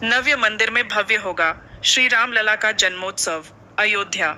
नव्य मंदिर में भव्य होगा श्री राम लला का जन्मोत्सव। अयोध्या।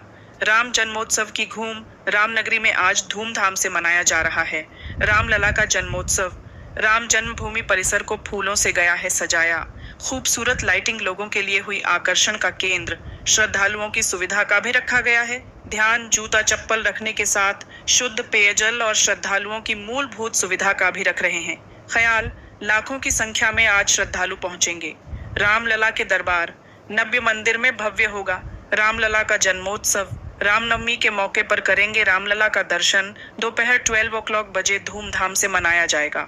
राम जन्मोत्सव की धूम रामनगरी में आज धूमधाम से मनाया जा रहा है। रामलला का जन्मोत्सव। राम जन्मभूमि परिसर को फूलों से गया है सजाया। खूबसूरत लाइटिंग लोगों के लिए हुई आकर्षण का केंद्र। श्रद्धालुओं की सुविधा का भी रखा गया है ध्यान। जूता चप्पल रखने के साथ शुद्ध पेयजल और श्रद्धालुओं की मूलभूत सुविधा का भी रख रहे हैं ख्याल। लाखों की संख्या में आज श्रद्धालु पहुंचेंगे। रामलला के दरबार। नव्य मंदिर में भव्य होगा रामलला का जन्मोत्सव। रामनवमी के मौके पर करेंगे रामलला का दर्शन। दोपहर 12 o'clock बजे धूमधाम से मनाया जाएगा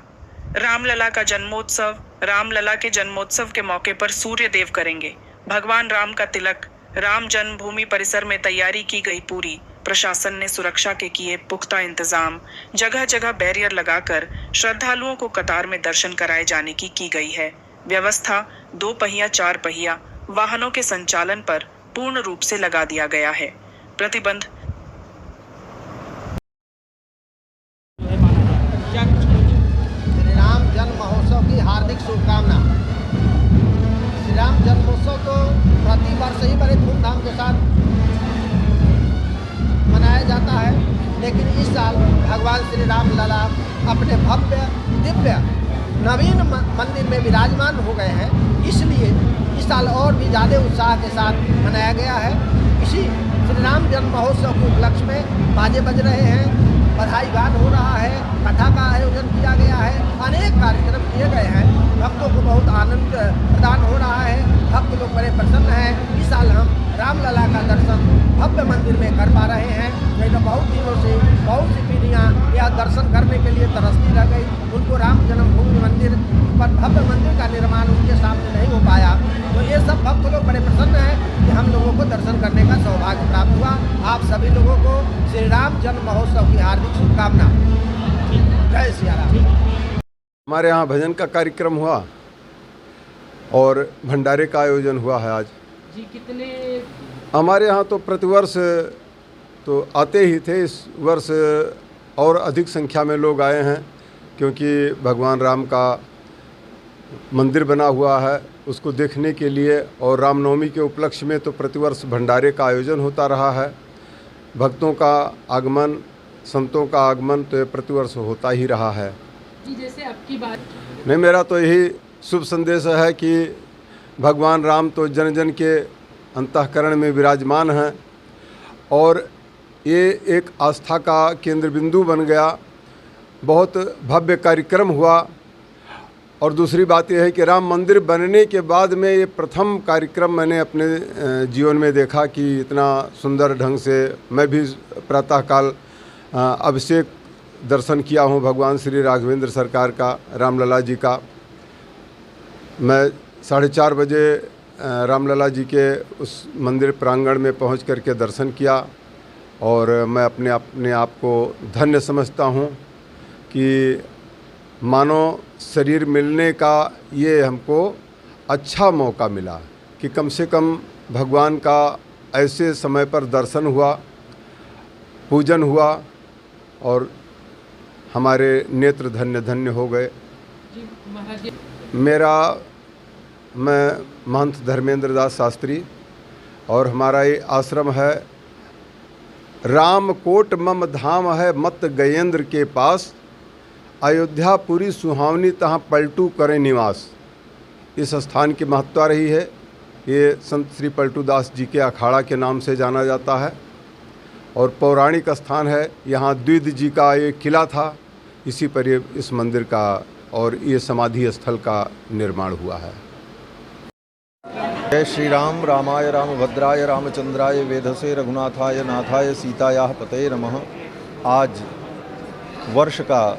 रामलला का जन्मोत्सव। रामलला के जन्मोत्सव के मौके पर सूर्य देव करेंगे भगवान राम का तिलक। राम जन्मभूमि परिसर में तैयारी की गई पूरी। प्रशासन ने सुरक्षा के किए पुख्ता इंतजाम। जगह जगह बैरियर लगाकर श्रद्धालुओं को कतार में दर्शन कराए जाने की गई है व्यवस्था। 2 पहिया 4 पहिया वाहनों के संचालन पर पूर्ण रूप से लगा दिया गया है प्रतिबंध। श्री राम जन्म महोत्सव की हार्दिक शुभकामना। श्री राम जन्मोत्सव तो प्रति वर्ष ही बड़े धूमधाम के साथ मनाया जाता है, लेकिन इस साल भगवान श्री राम लला अपने भव्य दिव्य नवीन मंदिर में विराजमान हो गए हैं, इसलिए इस साल और भी ज़्यादा उत्साह के साथ मनाया गया है। इसी श्री राम जन्म महोत्सव के उपलक्ष्य में बाजे बज रहे हैं, बधाई गान हो रहा है, कथा का आयोजन किया गया है, अनेक कार्यक्रम किए गए हैं। भक्तों को बहुत आनंद प्रदान हो रहा है, भक्त लोग बड़े प्रसन्न हैं। इस साल हम रामलला का दर्शन भव्य मंदिर में कर पा रहे हैं। नहीं तो बहुत दिनों से बहुत सी पीढ़ियाँ यह दर्शन करने के लिए तरसती रह गई, उनको राम जन्मभूमि मंदिर पर भव्य मंदिर का निर्माण उनके सामने नहीं हो पाया। तो ये सब भक्त लोग बड़े प्रसन्न हैं कि हम लोगों को दर्शन करने का सौभाग्य प्राप्त हुआ। आप सभी लोगों को श्री राम जन्म महोत्सव की हार्दिक शुभकामना। जय सिया राम। हमारे यहाँ भजन का कार्यक्रम हुआ और भंडारे का आयोजन हुआ है आज जी। कितने हमारे यहाँ तो प्रतिवर्ष तो आते ही थे, इस वर्ष और अधिक संख्या में लोग आए हैं क्योंकि भगवान राम का मंदिर बना हुआ है उसको देखने के लिए। और रामनवमी के उपलक्ष्य में तो प्रतिवर्ष भंडारे का आयोजन होता रहा है। भक्तों का आगमन, संतों का आगमन तो ये प्रतिवर्ष होता ही रहा है जी। जैसे आपकी बात नहीं, मेरा तो यही शुभ संदेश है कि भगवान राम तो जन जन के अंतःकरण में विराजमान हैं और ये एक आस्था का केंद्र बिंदु बन गया। बहुत भव्य कार्यक्रम हुआ। और दूसरी बात यह है कि राम मंदिर बनने के बाद में ये प्रथम कार्यक्रम मैंने अपने जीवन में देखा कि इतना सुंदर ढंग से मैं भी प्रातःकाल अभिषेक दर्शन किया हूँ भगवान श्री राघवेंद्र सरकार का, रामलला जी का। मैं 4:30 बजे रामलला जी के उस मंदिर प्रांगण में पहुंच करके दर्शन किया और मैं अपने आप को धन्य समझता हूं कि मानव शरीर मिलने का ये हमको अच्छा मौका मिला कि कम से कम भगवान का ऐसे समय पर दर्शन हुआ, पूजन हुआ और हमारे नेत्र धन्य धन्य हो गए। मैं महंत धर्मेंद्र दास शास्त्री और हमारा ये आश्रम है रामकोट मम धाम है मत गयेंद्र के पास, अयोध्या पुरी सुहावनी तहाँ पलटू करें निवास। इस स्थान की महत्ता रही है। ये संत श्री पलटू दास जी के अखाड़ा के नाम से जाना जाता है और पौराणिक स्थान है। यहाँ द्विद जी का एक किला था, इसी पर ये इस मंदिर का और ये समाधि स्थल का निर्माण हुआ है। जय श्री राम। रामाय रामभद्राय रामचंद्राय वेधसे रघुनाथाय नाथाय सीतायाः पतये नमः। आज वर्ष का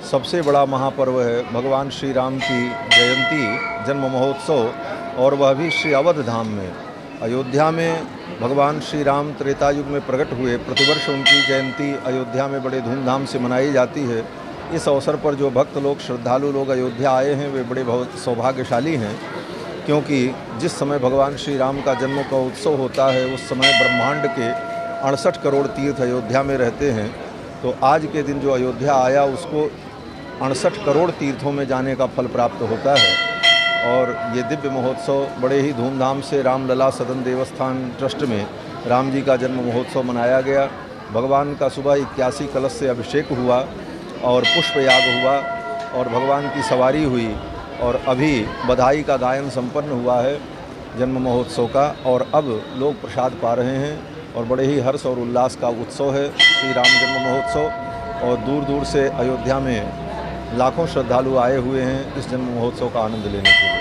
सबसे बड़ा महापर्व है भगवान श्री राम की जयंती, जन्म महोत्सव, और वह भी श्री अवध धाम में अयोध्या में भगवान श्री राम त्रेता युग में प्रकट हुए। प्रतिवर्ष उनकी जयंती अयोध्या में बड़े धूमधाम से मनाई जाती है। इस अवसर पर जो भक्त लोग, श्रद्धालु लोग अयोध्या आए हैं वे बड़े बहुत सौभाग्यशाली हैं, क्योंकि जिस समय भगवान श्री राम का जन्म का उत्सव होता है उस समय ब्रह्मांड के 68 करोड़ तीर्थ अयोध्या में रहते हैं। तो आज के दिन जो अयोध्या आया उसको 68 करोड़ तीर्थों में जाने का फल प्राप्त होता है। और ये दिव्य महोत्सव बड़े ही धूमधाम से रामलला सदन देवस्थान ट्रस्ट में राम जी का जन्म महोत्सव मनाया गया। भगवान का सुबह 81 कलश से अभिषेक हुआ और पुष्प याग हुआ और भगवान की सवारी हुई और अभी बधाई का गायन संपन्न हुआ है जन्म महोत्सव का, और अब लोग प्रसाद पा रहे हैं और बड़े ही हर्ष और उल्लास का उत्सव है श्री राम जन्म महोत्सव। और दूर दूर से अयोध्या में लाखों श्रद्धालु आए हुए हैं इस जन्म महोत्सव का आनंद लेने के लिए।